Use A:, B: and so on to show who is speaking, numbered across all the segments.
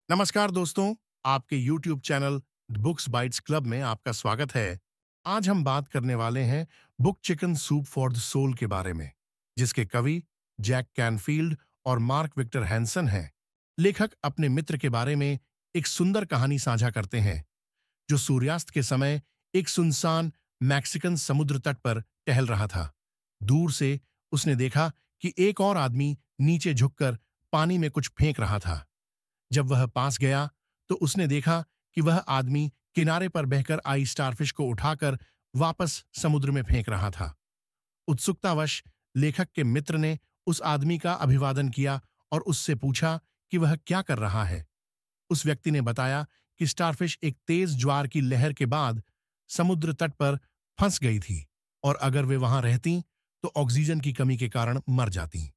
A: नमस्कार दोस्तों, आपके YouTube channel books bytes club में आपका स्वागत है। आज हम बात करने वाले हैं book chicken soup for the soul के बारे में, जिसके कवि जैक कैनफील्ड और मार्क विक्टर हैंसन हैं। लेखक अपने मित्र के बारे में एक सुंदर कहानी साझा करते हैं, जो सूर्यास्त के समय एक सुनसान मैक्सिकन समुद्र तट पर टहल रहा था। दूर से उसने देखा कि एक और आदमी नीचे झुककर पानी में कुछ फेंक रहा था। जब वह पास गया तो उसने देखा कि वह आदमी किनारे पर बहकर आई स्टारफिश को उठाकर वापस समुद्र में फेंक रहा था। उत्सुकतावश लेखक के मित्र ने उस आदमी का अभिवादन किया और उससे पूछा कि वह क्या कर रहा है। उस व्यक्ति ने बताया कि स्टारफिश एक तेज ज्वार की लहर के बाद समुद्र तट पर फंस गई थी और अगर वे वहां रहती तो ऑक्सीजन की कमी के कारण मर जाती।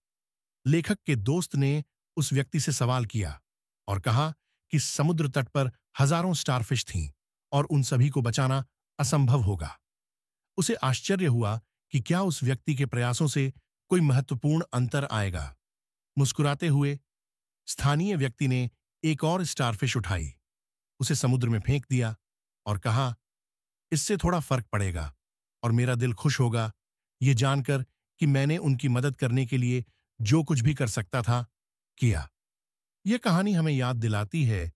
A: लेखक के दोस्त ने उस व्यक्ति से सवाल किया और कहा कि समुद्र तट पर हजारों स्टारफिश थीं और उन सभी को बचाना असंभव होगा। उसे आश्चर्य हुआ कि क्या उस व्यक्ति के प्रयासों से कोई महत्वपूर्ण अंतर आएगा। मुस्कुराते हुए स्थानीय व्यक्ति ने एक और स्टारफिश उठाई, उसे समुद्र में फेंक दिया और कहा, इससे थोड़ा फर्क पड़ेगा और मेरा दिल खुश होगा ये जानकर कि मैंने उनकी मदद करने के लिए जो कुछ भी कर सकता था किया। यह कहानी हमें याद दिलाती है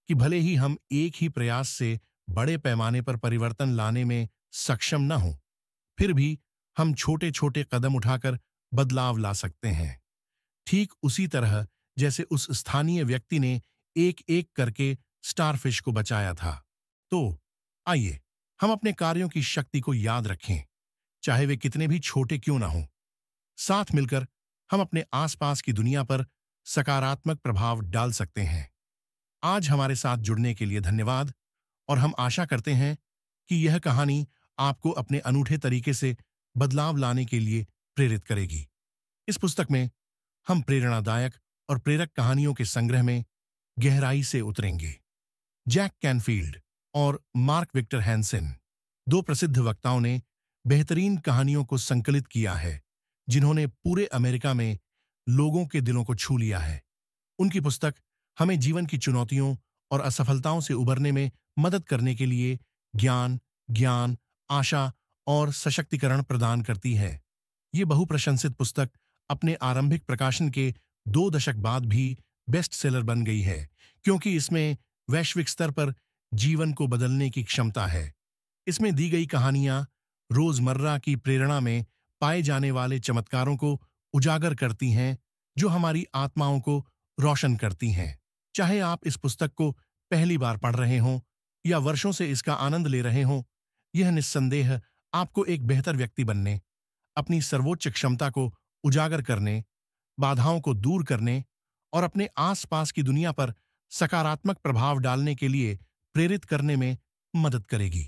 A: कि भले ही हम एक ही प्रयास से बड़े पैमाने पर परिवर्तन लाने में सक्षम न हों, फिर भी हम छोटे छोटे कदम उठाकर बदलाव ला सकते हैं। ठीक उसी तरह जैसे उस स्थानीय व्यक्ति ने एक एक करके स्टारफिश को बचाया था। तो आइए हम अपने कार्यों की शक्ति को याद रखें, चाहे वे कितने भी छोटे क्यों ना हों। साथ मिलकर हम अपने आसपास की दुनिया पर सकारात्मक प्रभाव डाल सकते हैं। आज हमारे साथ जुड़ने के लिए धन्यवाद और हम आशा करते हैं कि यह कहानी आपको अपने अनूठे तरीके से बदलाव लाने के लिए प्रेरित करेगी। इस पुस्तक में हम प्रेरणादायक और प्रेरक कहानियों के संग्रह में गहराई से उतरेंगे। जैक कैनफील्ड और मार्क विक्टर हैंसन, दो प्रसिद्ध वक्ताओं ने बेहतरीन कहानियों को संकलित किया है, जिन्होंने पूरे अमेरिका में लोगों के दिलों को छू लिया है। उनकी पुस्तक हमें जीवन की चुनौतियों और असफलताओं से उबरने में मदद करने के लिए ज्ञान, आशा और सशक्तिकरण प्रदान करती है। ये बहुप्रशंसित पुस्तक अपने आरंभिक प्रकाशन के 2 दशक बाद भी बेस्ट सेलर बन गई है, क्योंकि इसमें वैश्विक स्तर पर जीवन को बदलने की क्षमता है। इसमें दी गई कहानियां रोजमर्रा की प्रेरणा में पाए जाने वाले चमत्कारों को उजागर करती हैं, जो हमारी आत्माओं को रोशन करती हैं। चाहे आप इस पुस्तक को पहली बार पढ़ रहे हों या वर्षों से इसका आनंद ले रहे हों, यह निस्संदेह आपको एक बेहतर व्यक्ति बनने, अपनी सर्वोच्च क्षमता को उजागर करने, बाधाओं को दूर करने और अपने आसपास की दुनिया पर सकारात्मक प्रभाव डालने के लिए प्रेरित करने में मदद करेगी।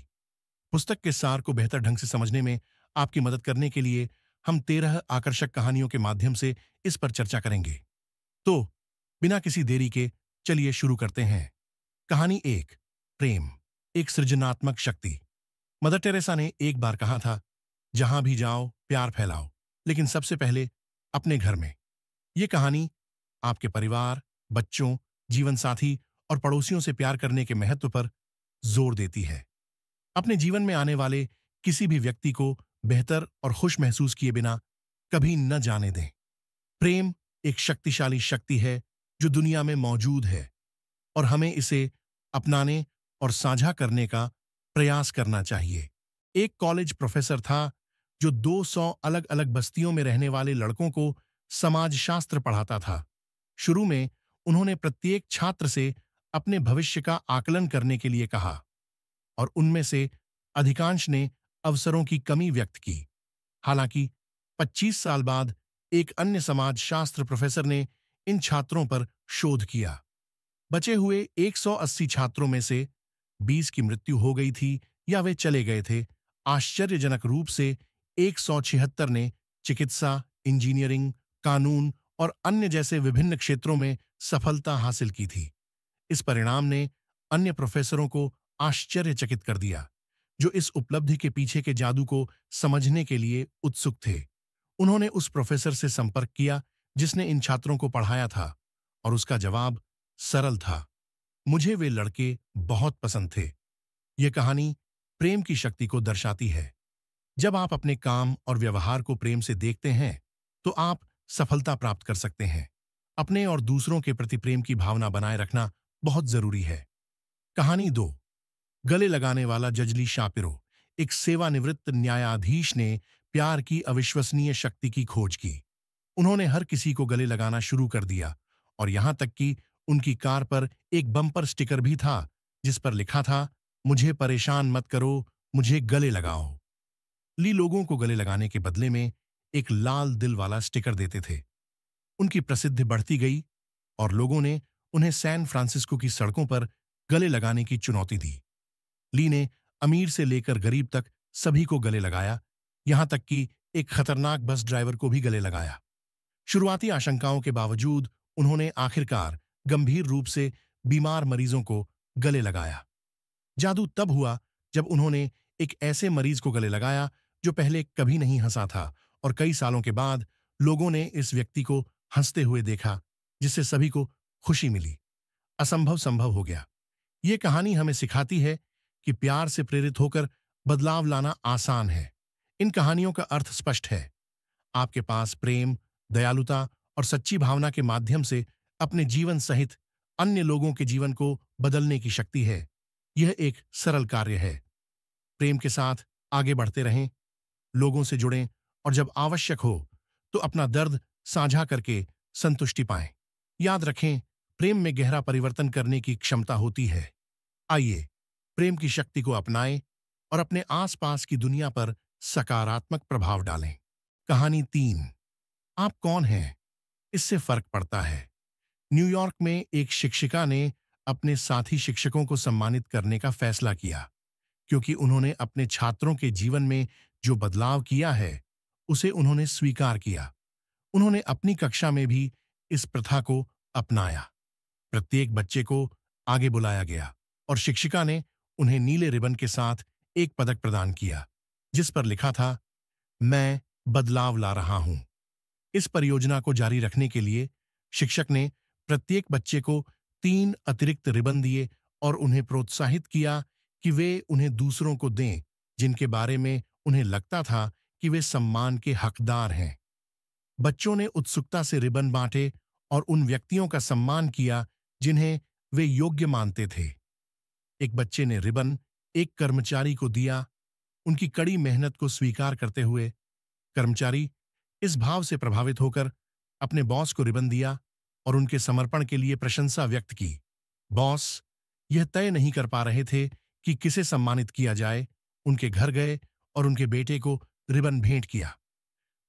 A: पुस्तक के सार को बेहतर ढंग से समझने में आपकी मदद करने के लिए हम 13 आकर्षक कहानियों के माध्यम से इस पर चर्चा करेंगे। तो बिना किसी देरी के चलिए शुरू करते हैं। कहानी 1, प्रेम, एक सृजनात्मक शक्ति। मदर टेरेसा ने एक बार कहा था, जहां भी जाओ प्यार फैलाओ, लेकिन सबसे पहले अपने घर में। यह कहानी आपके परिवार, बच्चों, जीवन साथी और पड़ोसियों से प्यार करने के महत्व पर जोर देती है। अपने जीवन में आने वाले किसी भी व्यक्ति को बेहतर और खुश महसूस किए बिना कभी न जाने दें। प्रेम एक शक्तिशाली शक्ति है जो दुनिया में मौजूद है और हमें इसे अपनाने और साझा करने का प्रयास करना चाहिए। एक कॉलेज प्रोफेसर था जो 200 अलग अलग बस्तियों में रहने वाले लड़कों को समाजशास्त्र पढ़ाता था। शुरू में उन्होंने प्रत्येक छात्र से अपने भविष्य का आकलन करने के लिए कहा और उनमें से अधिकांश ने अवसरों की कमी व्यक्त की। हालांकि 25 साल बाद एक अन्य समाजशास्त्र प्रोफेसर ने इन छात्रों पर शोध किया। बचे हुए 180 छात्रों में से 20 की मृत्यु हो गई थी या वे चले गए थे। आश्चर्यजनक रूप से 176 ने चिकित्सा, इंजीनियरिंग, कानून और अन्य जैसे विभिन्न क्षेत्रों में सफलता हासिल की थी। इस परिणाम ने अन्य प्रोफेसरों को आश्चर्यचकित कर दिया, जो इस उपलब्धि के पीछे के जादू को समझने के लिए उत्सुक थे। उन्होंने उस प्रोफेसर से संपर्क किया जिसने इन छात्रों को पढ़ाया था और उसका जवाब सरल था। मुझे वे लड़के बहुत पसंद थे। यह कहानी प्रेम की शक्ति को दर्शाती है। जब आप अपने काम और व्यवहार को प्रेम से देखते हैं, तो आप सफलता प्राप्त कर सकते हैं। अपने और दूसरों के प्रति प्रेम की भावना बनाए रखना बहुत जरूरी है। कहानी 2। गले लगाने वाला जजली शापिरो। एक सेवानिवृत्त न्यायाधीश ने प्यार की अविश्वसनीय शक्ति की खोज की। उन्होंने हर किसी को गले लगाना शुरू कर दिया और यहां तक कि उनकी कार पर एक बम्पर स्टिकर भी था जिस पर लिखा था, मुझे परेशान मत करो, मुझे गले लगाओ। ली लोगों को गले लगाने के बदले में एक लाल दिल वाला स्टिकर देते थे। उनकी प्रसिद्धि बढ़ती गई और लोगों ने उन्हें सैन फ्रांसिस्को की सड़कों पर गले लगाने की चुनौती दी। ली ने अमीर से लेकर गरीब तक सभी को गले लगाया, यहां तक कि एक खतरनाक बस ड्राइवर को भी गले लगाया। शुरुआती आशंकाओं के बावजूद उन्होंने आखिरकार गंभीर रूप से बीमार मरीजों को गले लगाया। जादू तब हुआ जब उन्होंने एक ऐसे मरीज को गले लगाया जो पहले कभी नहीं हंसा था, और कई सालों के बाद लोगों ने इस व्यक्ति को हंसते हुए देखा, जिससे सभी को खुशी मिली। असंभव संभव हो गया। ये कहानी हमें सिखाती है कि प्यार से प्रेरित होकर बदलाव लाना आसान है। इन कहानियों का अर्थ स्पष्ट है। आपके पास प्रेम, दयालुता और सच्ची भावना के माध्यम से अपने जीवन सहित अन्य लोगों के जीवन को बदलने की शक्ति है। यह एक सरल कार्य है। प्रेम के साथ आगे बढ़ते रहें, लोगों से जुड़ें और जब आवश्यक हो तो अपना दर्द साझा करके संतुष्टि पाएं। याद रखें, प्रेम में गहरा परिवर्तन करने की क्षमता होती है। आइए, प्रेम की शक्ति को अपनाएं और अपने आसपास की दुनिया पर सकारात्मक प्रभाव डालें। कहानी 3। आप कौन हैं, इससे फर्क पड़ता है। न्यूयॉर्क में एक शिक्षिका ने अपने साथी शिक्षकों को सम्मानित करने का फैसला किया, क्योंकि उन्होंने अपने छात्रों के जीवन में जो बदलाव किया है, उसे उन्होंने स्वीकार किया। उन्होंने अपनी कक्षा में भी इस प्रथा को अपनाया। प्रत्येक बच्चे को आगे बुलाया गया और शिक्षिका ने उन्हें नीले रिबन के साथ एक पदक प्रदान किया, जिस पर लिखा था, मैं बदलाव ला रहा हूं। इस परियोजना को जारी रखने के लिए शिक्षक ने प्रत्येक बच्चे को 3 अतिरिक्त रिबन दिए और उन्हें प्रोत्साहित किया कि वे उन्हें दूसरों को दें जिनके बारे में उन्हें लगता था कि वे सम्मान के हकदार हैं। बच्चों ने उत्सुकता से रिबन बांटे और उन व्यक्तियों का सम्मान किया जिन्हें वे योग्य मानते थे। एक बच्चे ने रिबन एक कर्मचारी को दिया, उनकी कड़ी मेहनत को स्वीकार करते हुए। कर्मचारी इस भाव से प्रभावित होकर अपने बॉस को रिबन दिया और उनके समर्पण के लिए प्रशंसा व्यक्त की। बॉस यह तय नहीं कर पा रहे थे कि किसे सम्मानित किया जाए, उनके घर गए और उनके बेटे को रिबन भेंट किया।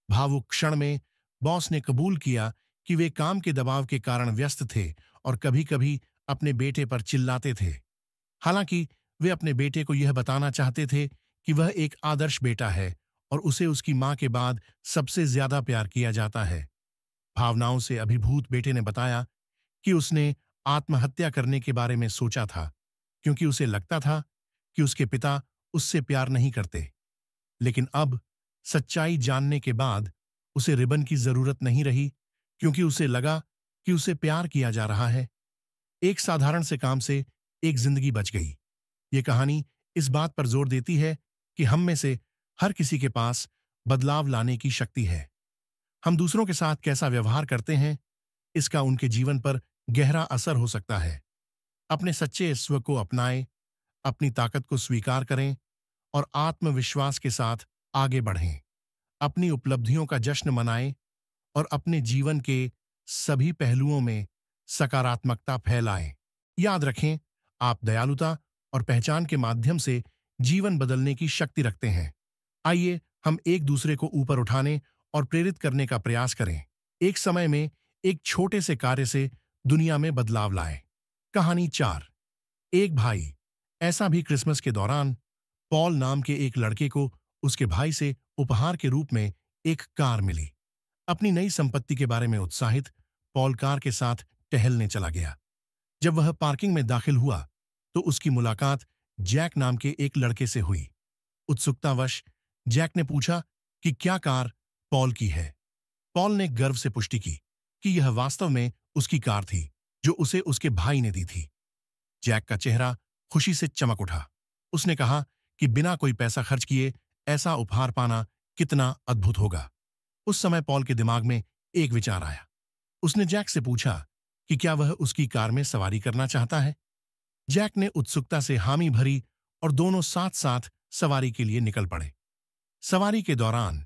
A: भावुक क्षण में बॉस ने कबूल किया कि वे काम के दबाव के कारण व्यस्त थे और कभी-कभी अपने बेटे पर चिल्लाते थे। हालांकि वे अपने बेटे को यह बताना चाहते थे कि वह एक आदर्श बेटा है और उसे उसकी मां के बाद सबसे ज्यादा प्यार किया जाता है। भावनाओं से अभिभूत बेटे ने बताया कि उसने आत्महत्या करने के बारे में सोचा था, क्योंकि उसे लगता था कि उसके पिता उससे प्यार नहीं करते। लेकिन अब सच्चाई जानने के बाद उसे रिबन की जरूरत नहीं रही, क्योंकि उसे लगा कि उसे प्यार किया जा रहा है। एक साधारण से काम से एक जिंदगी बच गई। ये कहानी इस बात पर जोर देती है कि हम में से हर किसी के पास बदलाव लाने की शक्ति है। हम दूसरों के साथ कैसा व्यवहार करते हैं, इसका उनके जीवन पर गहरा असर हो सकता है। अपने सच्चे स्व को अपनाएं, अपनी ताकत को स्वीकार करें और आत्मविश्वास के साथ आगे बढ़ें। अपनी उपलब्धियों का जश्न मनाएं और अपने जीवन के सभी पहलुओं में सकारात्मकता फैलाएं। याद रखें, आप दयालुता और पहचान के माध्यम से जीवन बदलने की शक्ति रखते हैं। आइए हम एक दूसरे को ऊपर उठाने और प्रेरित करने का प्रयास करें। एक समय में एक छोटे से कार्य से दुनिया में बदलाव लाएं। कहानी 4। एक भाई। ऐसा भी क्रिसमस के दौरान पॉल नाम के एक लड़के को उसके भाई से उपहार के रूप में एक कार मिली। अपनी नई संपत्ति के बारे में उत्साहित पॉल कार के साथ टहलने चला गया। जब वह पार्किंग में दाखिल हुआ तो उसकी मुलाकात जैक नाम के एक लड़के से हुई। उत्सुकतावश जैक ने पूछा कि क्या कार पॉल की है। पॉल ने गर्व से पुष्टि की कि यह वास्तव में उसकी कार थी, जो उसे उसके भाई ने दी थी। जैक का चेहरा खुशी से चमक उठा। उसने कहा कि बिना कोई पैसा खर्च किए ऐसा उपहार पाना कितना अद्भुत होगा। उस समय पॉल के दिमाग में एक विचार आया। उसने जैक से पूछा कि क्या वह उसकी कार में सवारी करना चाहता है। जैक ने उत्सुकता से हामी भरी और दोनों साथ साथ सवारी के लिए निकल पड़े। सवारी के दौरान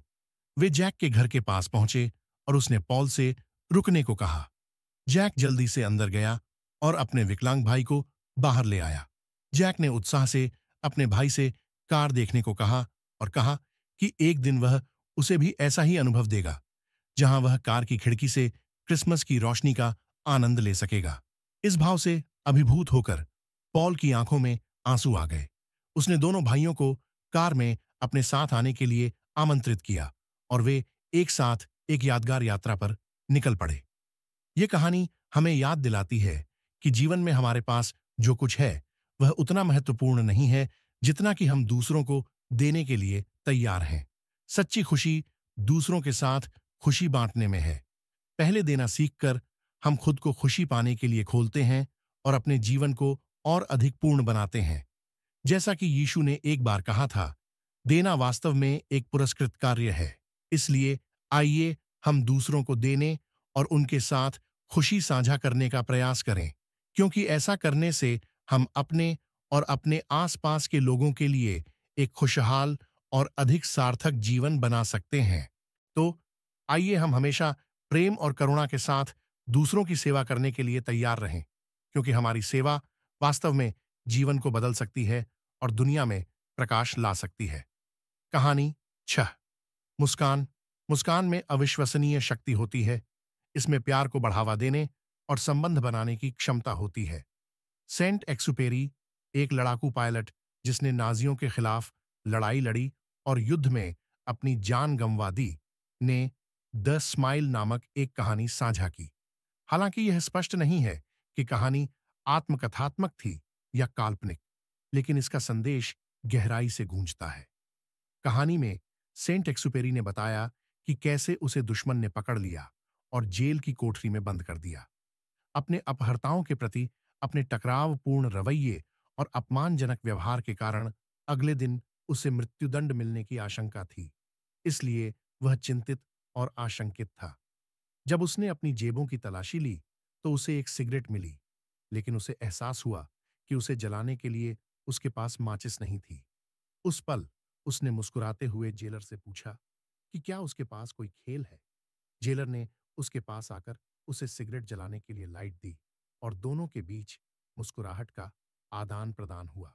A: वे जैक के घर के पास पहुंचे और उसने पॉल से रुकने को कहा। जैक जल्दी से अंदर गया और अपने विकलांग भाई को बाहर ले आया। जैक ने उत्साह से अपने भाई से कार देखने को कहा और कहा कि एक दिन वह उसे भी ऐसा ही अनुभव देगा, जहां वह कार की खिड़की से क्रिसमस की रोशनी का आनंद ले सकेगा। इस भाव से अभिभूत होकर पॉल की आंखों में आंसू आ गए। उसने दोनों भाइयों को कार में अपने साथ आने के लिए आमंत्रित किया और वे एक साथ एक यादगार यात्रा पर निकल पड़े। ये कहानी हमें याद दिलाती है कि जीवन में हमारे पास जो कुछ है वह उतना महत्वपूर्ण नहीं है जितना कि हम दूसरों को देने के लिए तैयार हैं। सच्ची खुशी दूसरों के साथ खुशी बांटने में है। पहले देना सीखकर हम खुद को खुशी पाने के लिए खोलते हैं और अपने जीवन को और अधिक पूर्ण बनाते हैं। जैसा कि यीशु ने एक बार कहा था, देना वास्तव में एक पुरस्कृत कार्य है। इसलिए आइए हम दूसरों को देने और उनके साथ खुशी साझा करने का प्रयास करें, क्योंकि ऐसा करने से हम अपने और अपने आसपास के लोगों के लिए एक खुशहाल और अधिक सार्थक जीवन बना सकते हैं। तो आइए हम हमेशा प्रेम और करुणा के साथ दूसरों की सेवा करने के लिए तैयार रहें, क्योंकि हमारी सेवा वास्तव में जीवन को बदल सकती है और दुनिया में प्रकाश ला सकती है। कहानी 6। मुस्कान। मुस्कान में अविश्वसनीय शक्ति होती है। इसमें प्यार को बढ़ावा देने और संबंध बनाने की क्षमता होती है। सेंट एक्सुपेरी, एक लड़ाकू पायलट जिसने नाजियों के खिलाफ लड़ाई लड़ी और युद्ध में अपनी जान गंवा दी, ने द स्माइल नामक एक कहानी साझा की। हालांकि यह स्पष्ट नहीं है कि कहानी आत्मकथात्मक थी या काल्पनिक, लेकिन इसका संदेश गहराई से गूंजता है। कहानी में सेंट एक्सुपेरी ने बताया कि कैसे उसे दुश्मन ने पकड़ लिया और जेल की कोठरी में बंद कर दिया। अपने अपहर्ताओं के प्रति अपने टकरावपूर्ण रवैये और अपमानजनक व्यवहार के कारण अगले दिन उसे मृत्युदंड मिलने की आशंका थी। इसलिए वह चिंतित और आशंकित था। जब उसने अपनी जेबों की तलाशी ली तो उसे एक सिगरेट मिली, लेकिन उसे एहसास हुआ कि उसे जलाने के लिए उसके पास माचिस नहीं थी। उस पल उसने मुस्कुराते हुए जेलर से पूछा कि क्या उसके पास कोई खेल है। जेलर ने उसके पास आकर उसे सिगरेट जलाने के लिए लाइट दी और दोनों के बीच मुस्कुराहट का आदान प्रदान हुआ।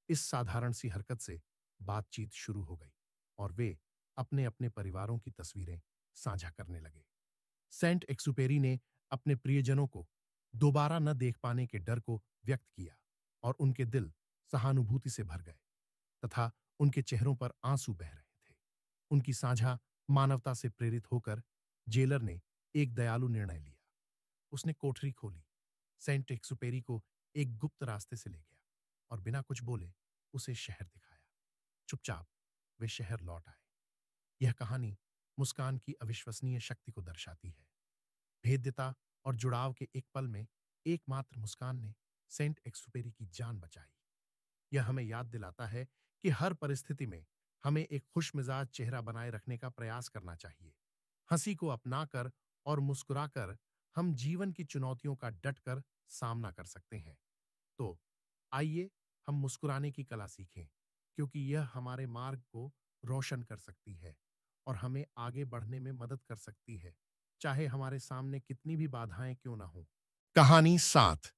A: इस साधारण सी हरकत से बातचीत शुरू हो गई और वे अपने अपने परिवारों की तस्वीरें साझा करने लगे। सेंट एक्सुपेरी ने अपने प्रियजनों को दोबारा न देख पाने के डर को व्यक्त किया और उनके दिल सहानुभूति से भर गए तथा उनके चेहरों पर आंसू बह रहे थे। उनकी साझा मानवता से प्रेरित होकर जेलर ने एक दयालु निर्णय लिया। उसने कोठरी खोली, सेंट एक्सुपेरी को एक गुप्त रास्ते से ले गया और बिना कुछ बोले उसे शहर दिखाया। चुपचाप वे शहर लौट आए। यह कहानी मुस्कान की अविश्वसनीय शक्ति को दर्शाती है। भेद्यता और जुड़ाव के एक पल में एकमात्र मुस्कान ने सेंट एक्सुपेरी की जान बचाई। यह हमें याद दिलाता है कि हर परिस्थिति में हमें एक खुशमिजाज चेहरा बनाए रखने का प्रयास करना चाहिए। हंसी को अपनाकर और मुस्कुराकर हम जीवन की चुनौतियों का डटकर सामना कर सकते हैं। तो आइए हम मुस्कुराने की कला सीखें, क्योंकि यह हमारे मार्ग को रोशन कर सकती है और हमें आगे बढ़ने में मदद कर सकती है, चाहे हमारे सामने कितनी भी बाधाएं क्यों ना हो। कहानी 7।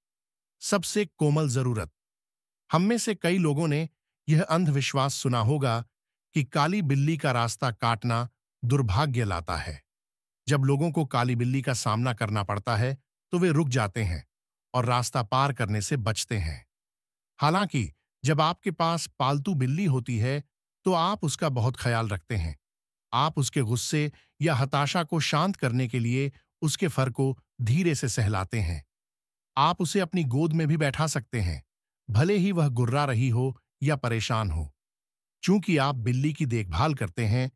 A: सबसे कोमल जरूरत। हम में से कई लोगों ने यह अंधविश्वास सुना होगा कि काली बिल्ली का रास्ता काटना दुर्भाग्य लाता है। जब लोगों को काली बिल्ली का सामना करना पड़ता है तो वे रुक जाते हैं और रास्ता पार करने से बचते हैं। हालांकि जब आपके पास पालतू बिल्ली होती है तो आप उसका बहुत ख्याल रखते हैं। आप उसके गुस्से या हताशा को शांत करने के लिए उसके फर को धीरे से सहलाते हैं। आप उसे अपनी गोद में भी बैठा सकते हैं, भले ही वह गुर्रा रही हो या परेशान हो। चूंकि आप बिल्ली की देखभाल करते हैं,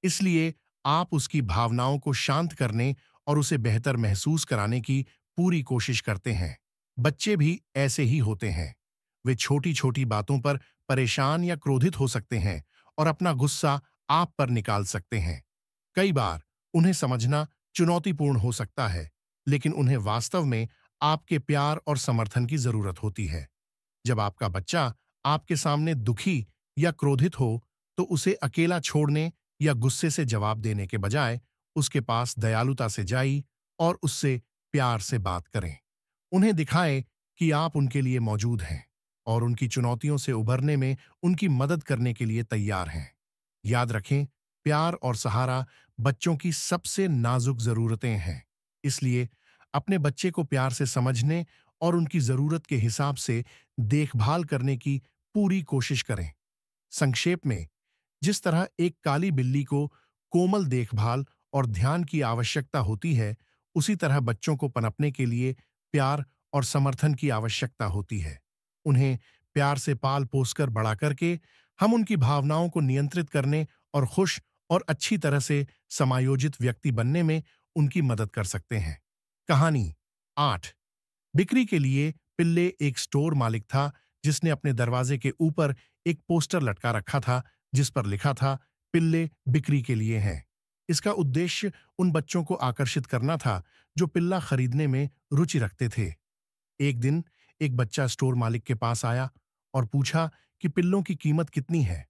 A: इसलिए आप उसकी भावनाओं को शांत करने और उसे बेहतर महसूस कराने की पूरी कोशिश करते हैं। बच्चे भी ऐसे ही होते हैं। वे छोटी-छोटी बातों पर परेशान या क्रोधित हो सकते हैं और अपना गुस्सा आप पर निकाल सकते हैं। कई बार उन्हें समझना चुनौतीपूर्ण हो सकता है, लेकिन उन्हें वास्तव में आपके प्यार और समर्थन की जरूरत होती है। जब आपका बच्चा आपके सामने दुखी या क्रोधित हो, तो उसे अकेला छोड़ने या गुस्से से जवाब देने के बजाय उसके पास दयालुता से जाइए और उससे प्यार से बात करें। उन्हें दिखाएं कि आप उनके लिए मौजूद हैं और उनकी चुनौतियों से उभरने में उनकी मदद करने के लिए तैयार हैं। याद रखें, प्यार और सहारा बच्चों की सबसे नाजुक जरूरतें हैं। इसलिए अपने बच्चे को प्यार से समझने और उनकी जरूरत के हिसाब से देखभाल करने की पूरी कोशिश करें। संक्षेप में, जिस तरह एक काली बिल्ली को कोमल देखभाल और ध्यान की आवश्यकता होती है, उसी तरह बच्चों को पनपने के लिए प्यार और समर्थन की आवश्यकता होती है। उन्हें प्यार से पाल पोसकर बड़ा करके हम उनकी भावनाओं को नियंत्रित करने और खुश और अच्छी तरह से समायोजित व्यक्ति बनने में उनकी मदद कर सकते हैं। कहानी 8। बिक्री के लिए पिल्ले। एक स्टोर मालिक था जिसने अपने दरवाजे के ऊपर एक पोस्टर लटका रखा था जिस पर लिखा था, पिल्ले बिक्री के लिए हैं। इसका उद्देश्य उन बच्चों को आकर्षित करना था जो पिल्ला खरीदने में रुचि रखते थे। एक दिन एक बच्चा स्टोर मालिक के पास आया और पूछा कि पिल्लों की कीमत कितनी है।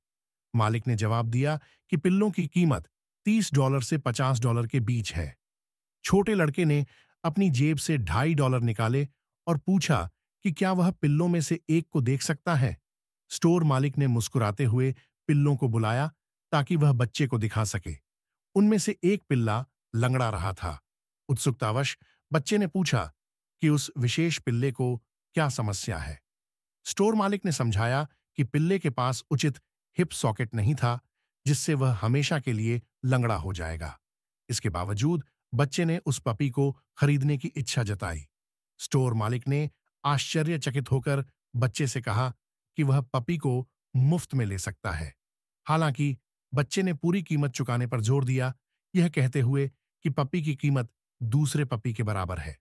A: मालिक ने जवाब दिया कि पिल्लों की कीमत $30 से $50 के बीच है। छोटे लड़के ने अपनी जेब से $2.50 निकाले और पूछा कि क्या वह पिल्लों में से एक को देख सकता है। स्टोर मालिक ने मुस्कुराते हुए पिल्लों को बुलाया ताकि वह बच्चे को दिखा सके। उनमें से एक पिल्ला लंगड़ा रहा था। उत्सुकतावश बच्चे ने पूछा कि उस विशेष पिल्ले को क्या समस्या है। स्टोर मालिक ने समझाया कि पिल्ले के पास उचित हिप सॉकेट नहीं था, जिससे वह हमेशा के लिए लंगड़ा हो जाएगा। इसके बावजूद बच्चे ने उस पपी को खरीदने की इच्छा जताई। स्टोर मालिक ने आश्चर्यचकित होकर बच्चे से कहा कि वह पपी को मुफ्त में ले सकता है। हालांकि बच्चे ने पूरी कीमत चुकाने पर जोर दिया, यह कहते हुए कि पपी की कीमत दूसरे पपी के बराबर है।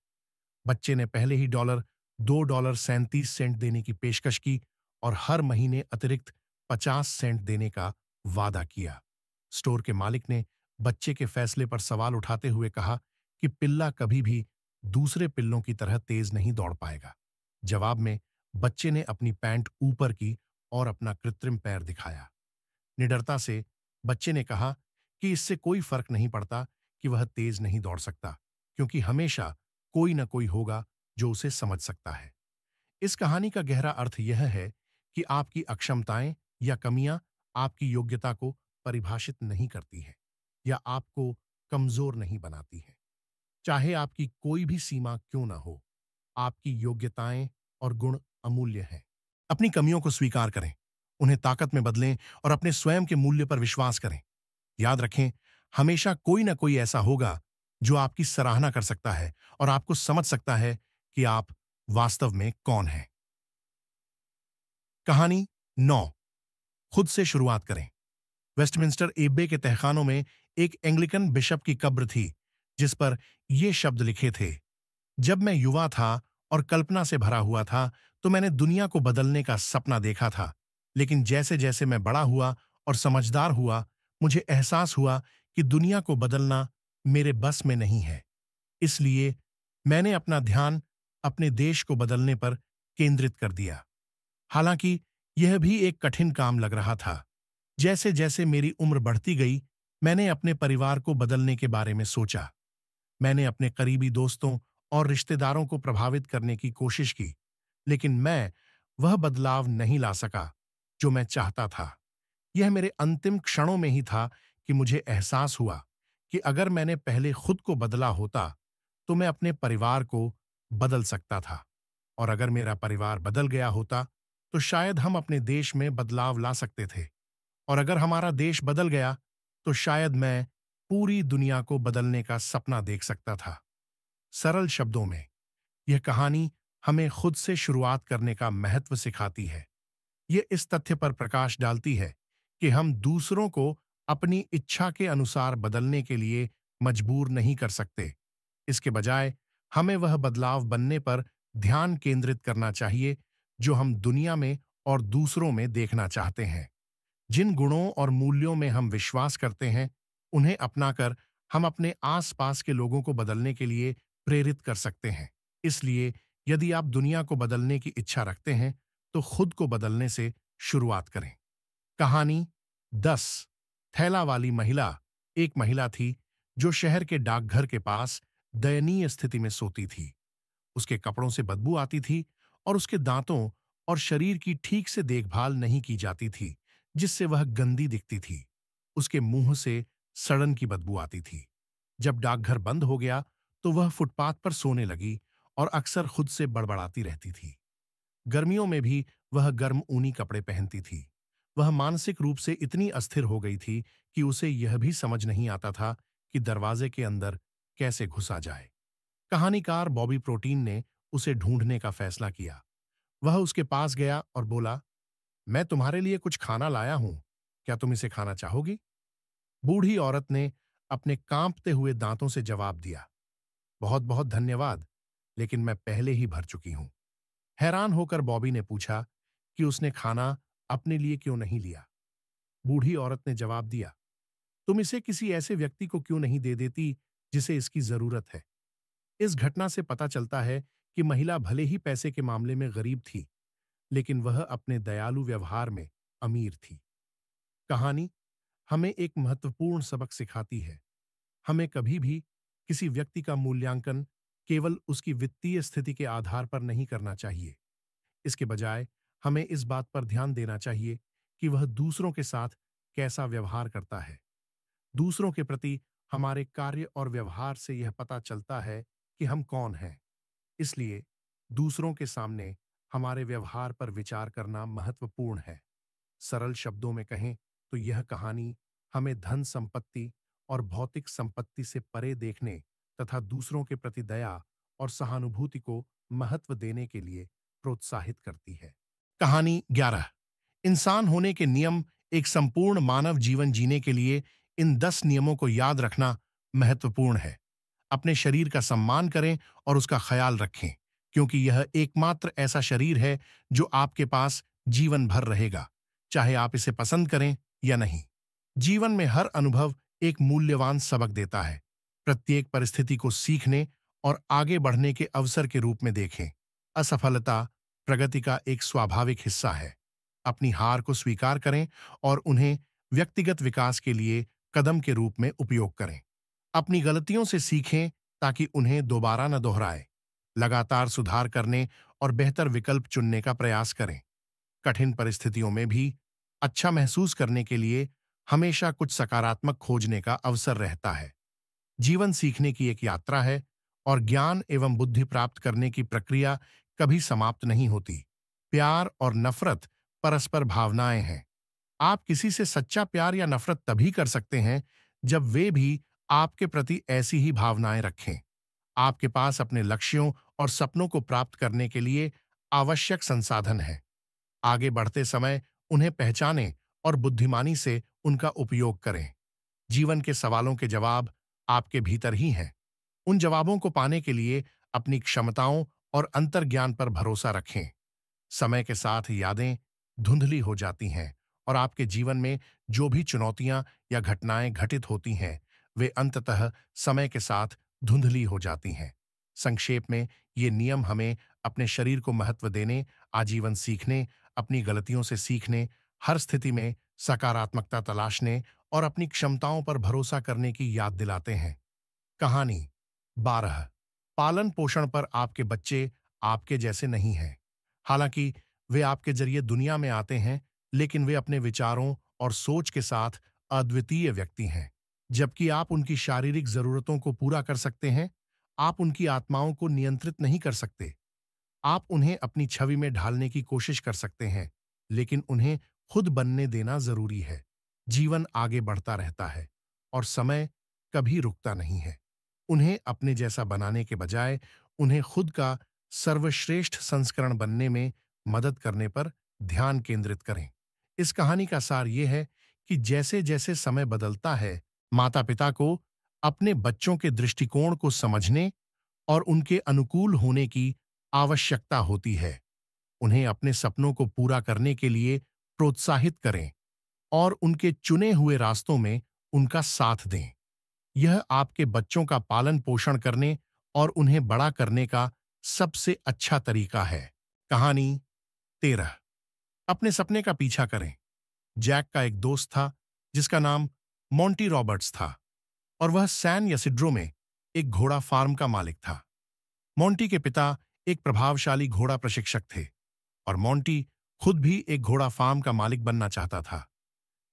A: बच्चे ने पहले ही $2.37 देने की पेशकश की और हर महीने अतिरिक्त 50 सेंट देने का वादा किया। स्टोर के मालिक ने बच्चे के फैसले पर सवाल उठाते हुए कहा कि पिल्ला कभी भी दूसरे पिल्लों की तरह तेज नहीं दौड़ पाएगा। जवाब में बच्चे ने अपनी पैंट ऊपर की और अपना कृत्रिम पैर दिखाया। निडरता से बच्चे ने कहा कि इससे कोई फर्क नहीं पड़ता कि वह तेज नहीं दौड़ सकता, क्योंकि हमेशा कोई न कोई होगा जो उसे समझ सकता है। इस कहानी का गहरा अर्थ यह है कि आपकी अक्षमताएं या कमियां आपकी योग्यता को परिभाषित नहीं करती हैं या आपको कमजोर नहीं बनाती हैं। चाहे आपकी कोई भी सीमा क्यों ना हो, आपकी योग्यताएं और गुण अमूल्य हैं। अपनी कमियों को स्वीकार करें, उन्हें ताकत में बदलें और अपने स्वयं के मूल्य पर विश्वास करें। याद रखें, हमेशा कोई ना कोई ऐसा होगा जो आपकी सराहना कर सकता है और आपको समझ सकता है कि आप वास्तव में कौन हैं। कहानी 9। खुद से शुरुआत करें। वेस्टमिंस्टर एब्बे के तहखानों में एक एंग्लिकन बिशप की कब्र थी जिस पर ये शब्द लिखे थे, जब मैं युवा था और कल्पना से भरा हुआ था तो मैंने दुनिया को बदलने का सपना देखा था, लेकिन जैसे जैसे मैं बड़ा हुआ और समझदार हुआ, मुझे एहसास हुआ कि दुनिया को बदलना मेरे बस में नहीं है। इसलिए मैंने अपना ध्यान अपने देश को बदलने पर केंद्रित कर दिया। हालांकि यह भी एक कठिन काम लग रहा था। जैसे जैसे मेरी उम्र बढ़ती गई, मैंने अपने परिवार को बदलने के बारे में सोचा। मैंने अपने करीबी दोस्तों और रिश्तेदारों को प्रभावित करने की कोशिश की, लेकिन मैं वह बदलाव नहीं ला सका जो मैं चाहता था। यह मेरे अंतिम क्षणों में ही था कि मुझे एहसास हुआ कि अगर मैंने पहले खुद को बदला होता, तो मैं अपने परिवार को बदल सकता था। और अगर मेरा परिवार बदल गया होता, तो शायद हम अपने देश में बदलाव ला सकते थे। और अगर हमारा देश बदल गया, तो शायद मैं पूरी दुनिया को बदलने का सपना देख सकता था। सरल शब्दों में, यह कहानी हमें खुद से शुरुआत करने का महत्व सिखाती है। यह इस तथ्य पर प्रकाश डालती है कि हम दूसरों को अपनी इच्छा के अनुसार बदलने के लिए मजबूर नहीं कर सकते। इसके बजाय हमें वह बदलाव बनने पर ध्यान केंद्रित करना चाहिए जो हम दुनिया में और दूसरों में देखना चाहते हैं। जिन गुणों और मूल्यों में हम विश्वास करते हैं, उन्हें अपनाकर हम अपने आसपास के लोगों को बदलने के लिए प्रेरित कर सकते हैं। इसलिए यदि आप दुनिया को बदलने की इच्छा रखते हैं, तो खुद को बदलने से शुरुआत करें। कहानी 10 थैला वाली महिला। एक महिला थी जो शहर के डाकघर के पास दयनीय स्थिति में सोती थी। उसके कपड़ों से बदबू आती थी और उसके दांतों और शरीर की ठीक से देखभाल नहीं की जाती थी, जिससे वह गंदी दिखती थी। उसके मुंह से सड़न की बदबू आती थी। जब डाकघर बंद हो गया, तो वह फुटपाथ पर सोने लगी और अक्सर खुद से बड़बड़ाती रहती थी। गर्मियों में भी वह गर्म ऊनी कपड़े पहनती थी। वह मानसिक रूप से इतनी अस्थिर हो गई थी कि उसे यह भी समझ नहीं आता था कि दरवाजे के अंदर कैसे घुसा जाए। कहानीकार बॉबी प्रोटीन ने उसे ढूंढने का फैसला किया। वह उसके पास गया और बोला, मैं तुम्हारे लिए कुछ खाना लाया हूं, क्या तुम इसे खाना चाहोगी? बूढ़ी औरत ने अपने कांपते हुए दांतों से जवाब दिया, बहुत बहुत धन्यवाद, लेकिन मैं पहले ही भर चुकी हूं। हैरान होकर बॉबी ने पूछा कि उसने खाना अपने लिए क्यों नहीं लिया। बूढ़ी औरत ने जवाब दिया, तुम इसे किसी ऐसे व्यक्ति को क्यों नहीं दे देती जिसे इसकी जरूरत है। इस घटना से पता चलता है कि महिला भले ही पैसे के मामले में गरीब थी, लेकिन वह अपने दयालु व्यवहार में अमीर थी। कहानी हमें एक महत्वपूर्ण सबक सिखाती है। हमें कभी भी किसी व्यक्ति का मूल्यांकन केवल उसकी वित्तीय स्थिति के आधार पर नहीं करना चाहिए। इसके बजाय हमें इस बात पर ध्यान देना चाहिए कि वह दूसरों के साथ कैसा व्यवहार करता है। दूसरों के प्रति हमारे कार्य और व्यवहार से यह पता चलता है कि हम कौन हैं। इसलिए दूसरों के सामने हमारे व्यवहार पर विचार करना महत्वपूर्ण है। सरल शब्दों में कहें तो यह कहानी हमें धन संपत्ति और भौतिक संपत्ति से परे देखने तथा दूसरों के प्रति दया और सहानुभूति को महत्व देने के लिए प्रोत्साहित करती है। कहानी 11 इंसान होने के नियम। एक संपूर्ण मानव जीवन जीने के लिए इन 10 नियमों को याद रखना महत्वपूर्ण है। अपने शरीर का सम्मान करें और उसका ख्याल रखें, क्योंकि यह एकमात्र ऐसा शरीर है जो आपके पास जीवन भर रहेगा, चाहे आप इसे पसंद करें या नहीं। जीवन में हर अनुभव एक मूल्यवान सबक देता है। प्रत्येक परिस्थिति को सीखने और आगे बढ़ने के अवसर के रूप में देखें। असफलता प्रगति का एक स्वाभाविक हिस्सा है। अपनी हार को स्वीकार करें और उन्हें व्यक्तिगत विकास के लिए कदम के रूप में उपयोग करें। अपनी गलतियों से सीखें ताकि उन्हें दोबारा न दोहराएं। लगातार सुधार करने और बेहतर विकल्प चुनने का प्रयास करें। कठिन परिस्थितियों में भी अच्छा महसूस करने के लिए हमेशा कुछ सकारात्मक खोजने का अवसर रहता है। जीवन सीखने की एक यात्रा है और ज्ञान एवं बुद्धि प्राप्त करने की प्रक्रिया कभी समाप्त नहीं होती। प्यार और नफरत परस्पर भावनाएं हैं। आप किसी से सच्चा प्यार या नफरत तभी कर सकते हैं जब वे भी आपके प्रति ऐसी ही भावनाएं रखें। आपके पास अपने लक्ष्यों और सपनों को प्राप्त करने के लिए आवश्यक संसाधन है। आगे बढ़ते समय उन्हें पहचानें और बुद्धिमानी से उनका उपयोग करें। जीवन के सवालों के जवाब आपके भीतर ही हैं। उन जवाबों को पाने के लिए अपनी क्षमताओं और अंतर्ज्ञान पर भरोसा रखें। समय के साथ यादें धुंधली हो जाती हैं और आपके जीवन में जो भी चुनौतियां या घटनाएं घटित होती हैं, वे अंततः समय के साथ धुंधली हो जाती हैं। संक्षेप में, ये नियम हमें अपने शरीर को महत्व देने, आजीवन सीखने, अपनी गलतियों से सीखने, हर स्थिति में सकारात्मकता तलाशने और अपनी क्षमताओं पर भरोसा करने की याद दिलाते हैं। कहानी 12 पालन पोषण पर। आपके बच्चे आपके जैसे नहीं हैं। हालांकि वे आपके जरिए दुनिया में आते हैं, लेकिन वे अपने विचारों और सोच के साथ अद्वितीय व्यक्ति हैं। जबकि आप उनकी शारीरिक जरूरतों को पूरा कर सकते हैं, आप उनकी आत्माओं को नियंत्रित नहीं कर सकते। आप उन्हें अपनी छवि में ढालने की कोशिश कर सकते हैं, लेकिन उन्हें खुद बनने देना जरूरी है। जीवन आगे बढ़ता रहता है और समय कभी रुकता नहीं है। उन्हें अपने जैसा बनाने के बजाय उन्हें खुद का सर्वश्रेष्ठ संस्करण बनने में मदद करने पर ध्यान केंद्रित करें। इस कहानी का सार यह है कि जैसे जैसे समय बदलता है, माता-पिता को अपने बच्चों के दृष्टिकोण को समझने और उनके अनुकूल होने की आवश्यकता होती है। उन्हें अपने सपनों को पूरा करने के लिए प्रोत्साहित करें और उनके चुने हुए रास्तों में उनका साथ दें। यह आपके बच्चों का पालन पोषण करने और उन्हें बड़ा करने का सबसे अच्छा तरीका है। कहानी 13। अपने सपने का पीछा करें। जैक का एक दोस्त था जिसका नाम मोंटी रॉबर्ट्स था और वह सैन यसिड्रो में एक घोड़ा फार्म का मालिक था। मोंटी के पिता एक प्रभावशाली घोड़ा प्रशिक्षक थे और मोंटी खुद भी एक घोड़ा फार्म का मालिक बनना चाहता था।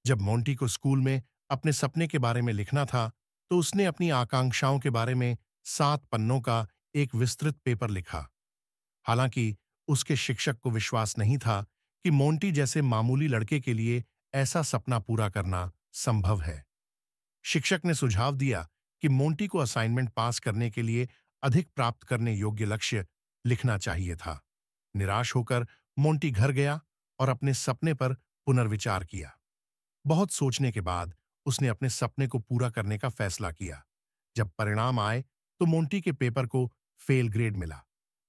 A: जब मोंटी को स्कूल में अपने सपने के बारे में लिखना था, तो उसने अपनी आकांक्षाओं के बारे में 7 पन्नों का एक विस्तृत पेपर लिखा। हालांकि उसके शिक्षक को विश्वास नहीं था कि मोंटी जैसे मामूली लड़के के लिए ऐसा सपना पूरा करना संभव है। शिक्षक ने सुझाव दिया कि मोंटी को असाइनमेंट पास करने के लिए अधिक प्राप्त करने योग्य लक्ष्य लिखना चाहिए था। निराश होकर मोंटी घर गया और अपने सपने पर पुनर्विचार किया। बहुत सोचने के बाद उसने अपने सपने को पूरा करने का फैसला किया। जब परिणाम आए तो मोंटी के पेपर को फेल ग्रेड मिला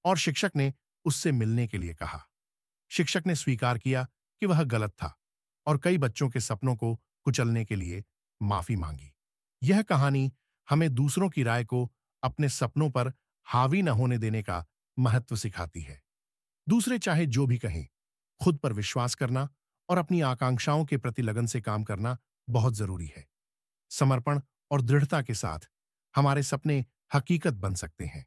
A: और शिक्षक ने उससे मिलने के लिए कहा। शिक्षक ने स्वीकार किया कि वह गलत था और कई बच्चों के सपनों को कुचलने के लिए माफी मांगी। यह कहानी हमें दूसरों की राय को अपने सपनों पर हावी न होने देने का महत्व सिखाती है। दूसरे चाहे जो भी कहें, खुद पर विश्वास करना और अपनी आकांक्षाओं के प्रति लगन से काम करना बहुत जरूरी है। समर्पण और दृढ़ता के साथ हमारे सपने हकीकत बन सकते हैं।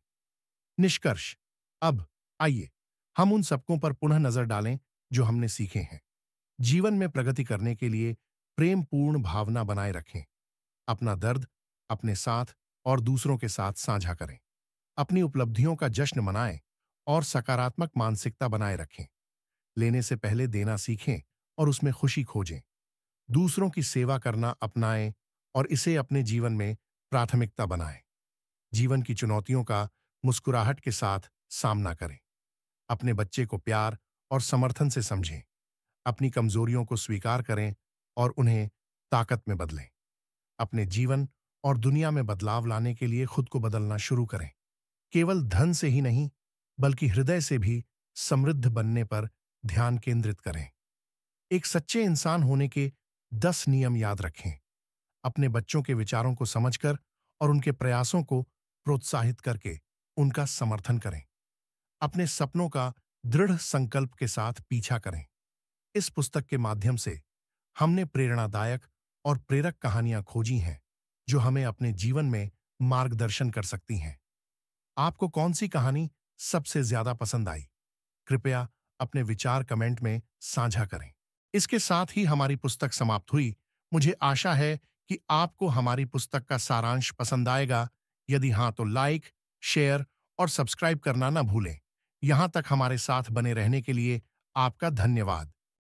A: निष्कर्ष। अब आइए हम उन सबकों पर पुनः नजर डालें जो हमने सीखे हैं। जीवन में प्रगति करने के लिए प्रेमपूर्ण भावना बनाए रखें। अपना दर्द अपने साथ और दूसरों के साथ साझा करें। अपनी उपलब्धियों का जश्न मनाएं और सकारात्मक मानसिकता बनाए रखें। लेने से पहले देना सीखें और उसमें खुशी खोजें। दूसरों की सेवा करना अपनाएं और इसे अपने जीवन में प्राथमिकता बनाएं। जीवन की चुनौतियों का मुस्कुराहट के साथ सामना करें। अपने बच्चे को प्यार और समर्थन से समझें। अपनी कमजोरियों को स्वीकार करें और उन्हें ताकत में बदलें। अपने जीवन और दुनिया में बदलाव लाने के लिए खुद को बदलना शुरू करें। केवल धन से ही नहीं, बल्कि हृदय से भी समृद्ध बनने पर ध्यान केंद्रित करें। एक सच्चे इंसान होने के 10 नियम याद रखें। अपने बच्चों के विचारों को समझकर और उनके प्रयासों को प्रोत्साहित करके उनका समर्थन करें। अपने सपनों का दृढ़ संकल्प के साथ पीछा करें। इस पुस्तक के माध्यम से हमने प्रेरणादायक और प्रेरक कहानियां खोजी हैं जो हमें अपने जीवन में मार्गदर्शन कर सकती हैं। आपको कौन सी कहानी सबसे ज्यादा पसंद आई? कृपया अपने विचार कमेंट में साझा करें। इसके साथ ही हमारी पुस्तक समाप्त हुई। मुझे आशा है कि आपको हमारी पुस्तक का सारांश पसंद आएगा। यदि हाँ, तो लाइक, शेयर और सब्सक्राइब करना न भूलें। यहां तक हमारे साथ बने रहने के लिए आपका धन्यवाद।